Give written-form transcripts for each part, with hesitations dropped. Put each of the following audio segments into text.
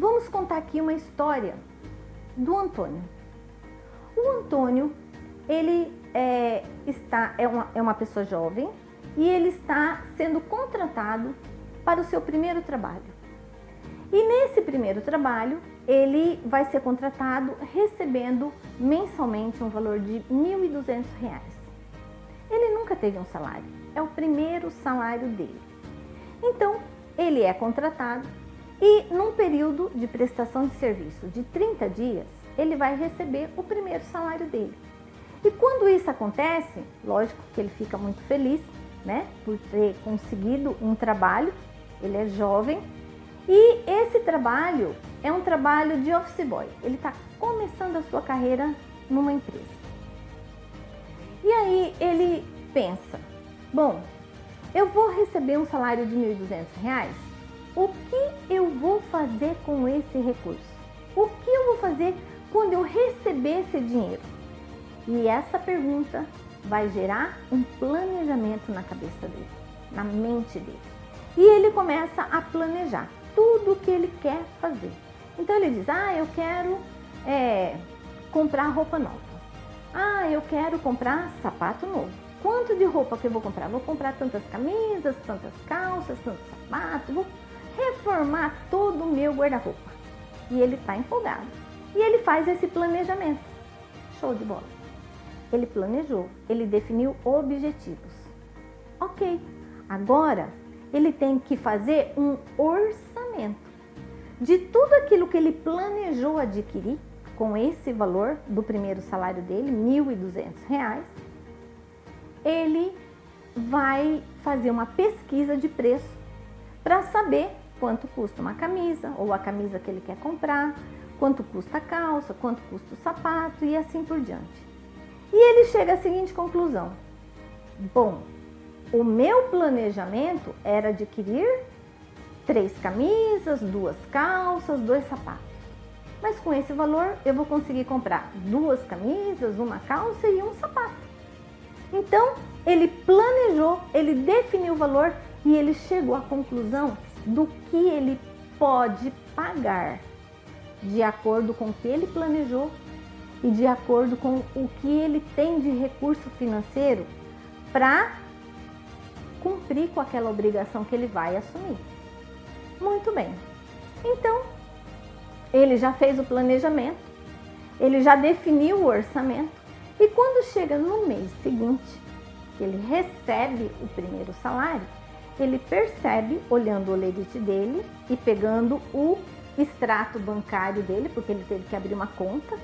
vamos contar aqui uma história do Antônio. O Antônio, ele é uma pessoa jovem e ele está sendo contratado para o seu primeiro trabalho. E nesse primeiro trabalho, ele vai ser contratado recebendo mensalmente um valor de R$ 1.200. Ele nunca teve um salário, é o primeiro salário dele. Então, ele é contratado e num período de prestação de serviço de 30 dias, ele vai receber o primeiro salário dele. E quando isso acontece, lógico que ele fica muito feliz, né, por ter conseguido um trabalho, ele é jovem, e esse trabalho é um trabalho de office boy, ele está começando a sua carreira numa empresa. E aí ele pensa, bom, eu vou receber um salário de R$ 1.200, o que eu vou fazer com esse recurso? O que eu vou fazer quando eu receber esse dinheiro? E essa pergunta vai gerar um planejamento na cabeça dele, na mente dele. E ele começa a planejar tudo o que ele quer fazer. Então ele diz, eu quero comprar roupa nova. Eu quero comprar sapato novo. Quanto de roupa que eu vou comprar? Vou comprar tantas camisas, tantas calças, tantos sapatos, vou reformar todo o meu guarda-roupa. E ele está empolgado. E ele faz esse planejamento. Show de bola. Ele planejou, ele definiu objetivos. Ok, agora ele tem que fazer um orçamento de tudo aquilo que ele planejou adquirir com esse valor do primeiro salário dele, R$ 1.200. Ele vai fazer uma pesquisa de preço para saber quanto custa uma camisa ou a camisa que ele quer comprar, quanto custa a calça, quanto custa o sapato e assim por diante. E ele chega à seguinte conclusão: bom, o meu planejamento era adquirir 3 camisas, 2 calças, 2 sapatos. Mas com esse valor eu vou conseguir comprar 2 camisas, 1 calça e 1 sapato. Então ele planejou, ele definiu o valor e ele chegou à conclusão do que ele pode pagar de acordo com o que ele planejou e de acordo com o que ele tem de recurso financeiro para cumprir com aquela obrigação que ele vai assumir. Muito bem. Então, ele já fez o planejamento, ele já definiu o orçamento e quando chega no mês seguinte, que ele recebe o primeiro salário, ele percebe, olhando o lerite dele e pegando o extrato bancário dele, porque ele teve que abrir uma conta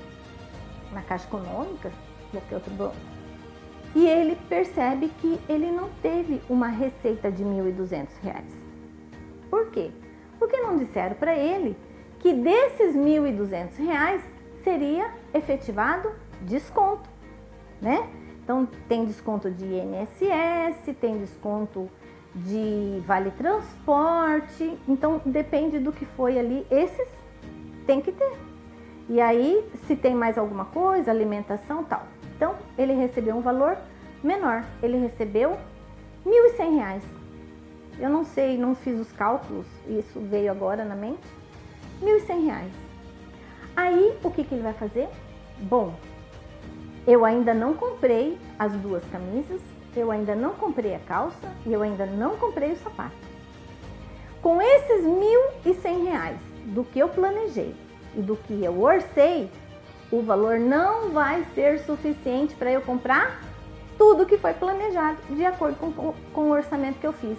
na Caixa Econômica, qualquer outro banco, e ele percebe que ele não teve uma receita de R$ 1.200. Por quê? Porque não disseram para ele que desses R$ 1.200 seria efetivado desconto, né? Então tem desconto de INSS, tem desconto de vale transporte, então depende do que foi ali, esses tem que ter. E aí, se tem mais alguma coisa, alimentação, tal. Então, ele recebeu um valor menor. Ele recebeu R$ 1.100. Eu não sei, não fiz os cálculos, isso veio agora na mente. R$ 1.100. Aí, o que ele vai fazer? Bom, eu ainda não comprei as 2 camisas, eu ainda não comprei a calça e eu ainda não comprei o sapato. Com esses R$ 1.100 do que eu planejei e do que eu orcei, o valor não vai ser suficiente para eu comprar tudo que foi planejado de acordo com o orçamento que eu fiz,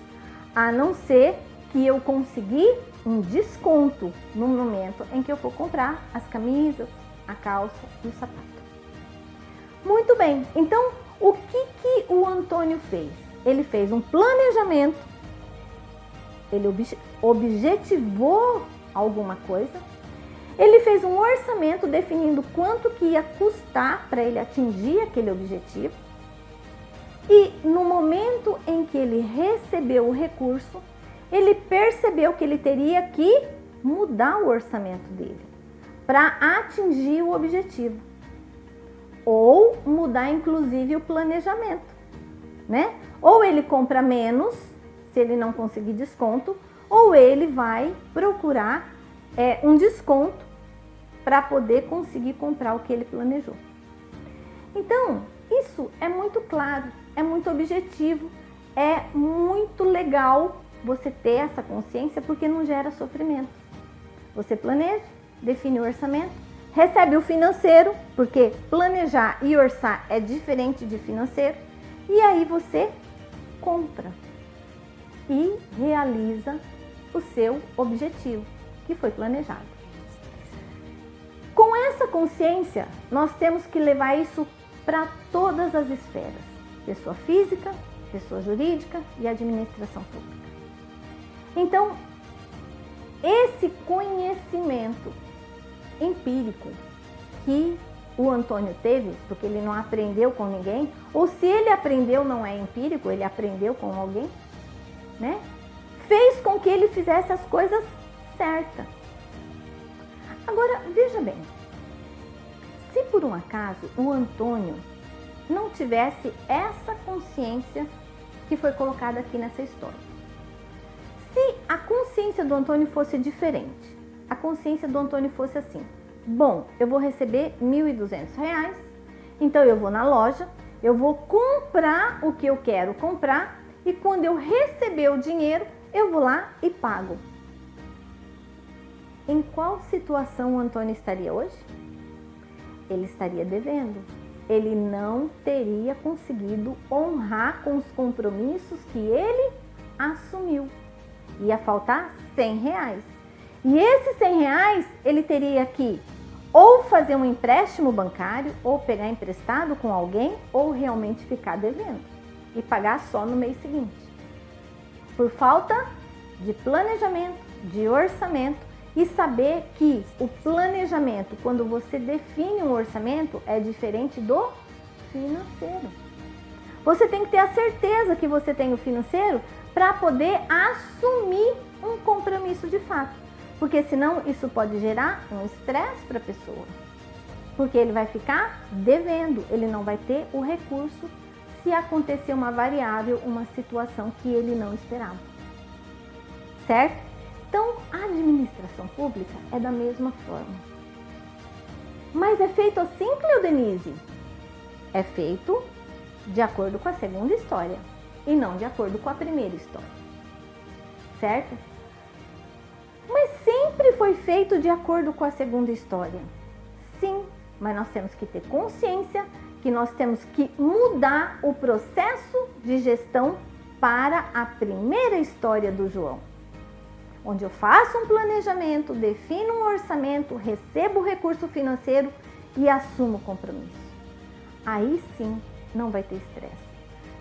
a não ser que eu conseguir um desconto no momento em que eu for comprar as camisas, a calça e o sapato. Muito bem, então o que o Antônio fez? Ele fez um planejamento, ele objetivou alguma coisa, ele fez um orçamento definindo quanto que ia custar para ele atingir aquele objetivo e no momento em que ele recebeu o recurso, ele percebeu que ele teria que mudar o orçamento dele para atingir o objetivo ou mudar inclusive o planejamento, né? Ou ele compra menos se ele não conseguir desconto, ou ele vai procurar um desconto para poder conseguir comprar o que ele planejou. Então, isso é muito claro, é muito objetivo, é muito legal você ter essa consciência porque não gera sofrimento. Você planeja, define o orçamento, recebe o financeiro, porque planejar e orçar é diferente de financeiro, e aí você compra e realiza o seu objetivo, que foi planejado. Com essa consciência, nós temos que levar isso para todas as esferas, pessoa física, pessoa jurídica e administração pública. Então, esse conhecimento empírico que o Antônio teve, porque ele não aprendeu com ninguém, ou se ele aprendeu não é empírico, ele aprendeu com alguém, né? Fez com que ele fizesse as coisas certas. Agora, veja bem, se por um acaso o Antônio não tivesse essa consciência que foi colocada aqui nessa história, se a consciência do Antônio fosse diferente, a consciência do Antônio fosse assim: bom, eu vou receber R$ 1.200, então eu vou na loja, eu vou comprar o que eu quero comprar e quando eu receber o dinheiro, eu vou lá e pago. Em qual situação o Antônio estaria hoje? Ele estaria devendo. Ele não teria conseguido honrar com os compromissos que ele assumiu. Ia faltar R$100. E esses R$100 ele teria que ou fazer um empréstimo bancário, ou pegar emprestado com alguém, ou realmente ficar devendo e pagar só no mês seguinte. Por falta de planejamento, de orçamento e saber que o planejamento, quando você define um orçamento, é diferente do financeiro. Você tem que ter a certeza que você tem o financeiro para poder assumir um compromisso de fato. Porque senão isso pode gerar um estresse para a pessoa. Porque ele vai ficar devendo, ele não vai ter o recurso se acontecer uma variável, uma situação que ele não esperava. Certo? Então, a administração pública é da mesma forma. Mas é feito assim, Cleodenise? É feito de acordo com a segunda história e não de acordo com a primeira história. Certo? Mas sempre foi feito de acordo com a segunda história. Sim, mas nós temos que ter consciência que nós temos que mudar o processo de gestão para a primeira história do João. Onde eu faço um planejamento, defino um orçamento, recebo o recurso financeiro e assumo o compromisso. Aí sim não vai ter estresse,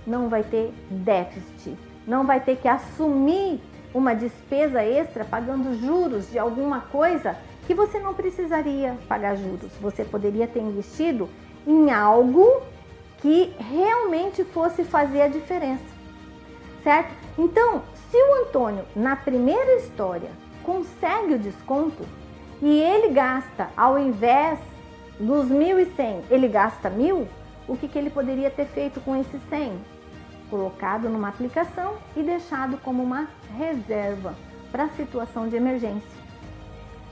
não vai ter déficit, não vai ter que assumir uma despesa extra pagando juros de alguma coisa que você não precisaria pagar juros. Você poderia ter investido em algo que realmente fosse fazer a diferença, certo? Então, se o Antônio, na primeira história, consegue o desconto e ele gasta, ao invés dos 1.100, ele gasta 1.000, o que ele poderia ter feito com esses 100? Colocado numa aplicação e deixado como uma reserva para situação de emergência.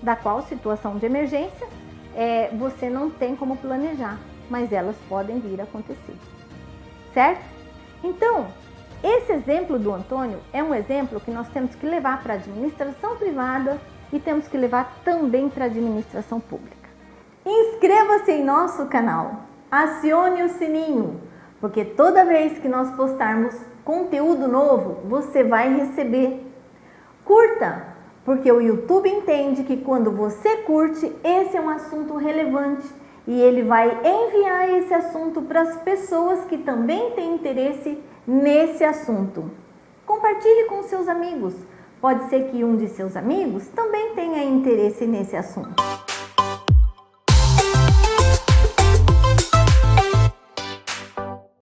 Da qual situação de emergência você não tem como planejar, mas elas podem vir a acontecer. Certo? Então, esse exemplo do Antônio é um exemplo que nós temos que levar para a administração privada e temos que levar também para a administração pública. Inscreva-se em nosso canal, acione o sininho, porque toda vez que nós postarmos conteúdo novo, você vai receber. Curta, porque o YouTube entende que quando você curte, esse é um assunto relevante e ele vai enviar esse assunto para as pessoas que também têm interesse nesse assunto. Compartilhe com seus amigos. Pode ser que um de seus amigos também tenha interesse nesse assunto.